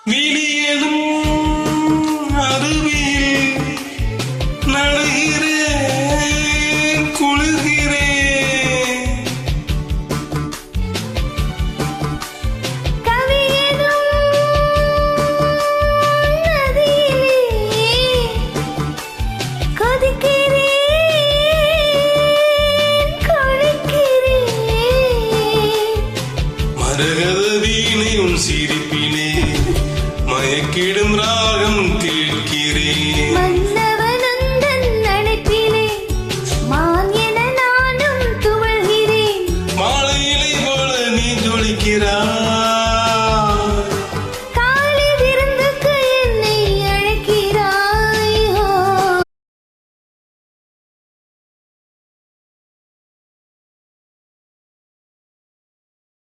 விழியலும் அருவியில் நடுகிறேன் குளிர்கிறேன் மரகத வீணை உன் சிரிப்பினே மயக்கிடும் ராகம் கேட்கிறேன் மன்னவனந்தன் நடிப்பிலே மான் என நானும் துவள்கிறேன் மாலையிலை போல நீ ஜொலிக்கிறாய்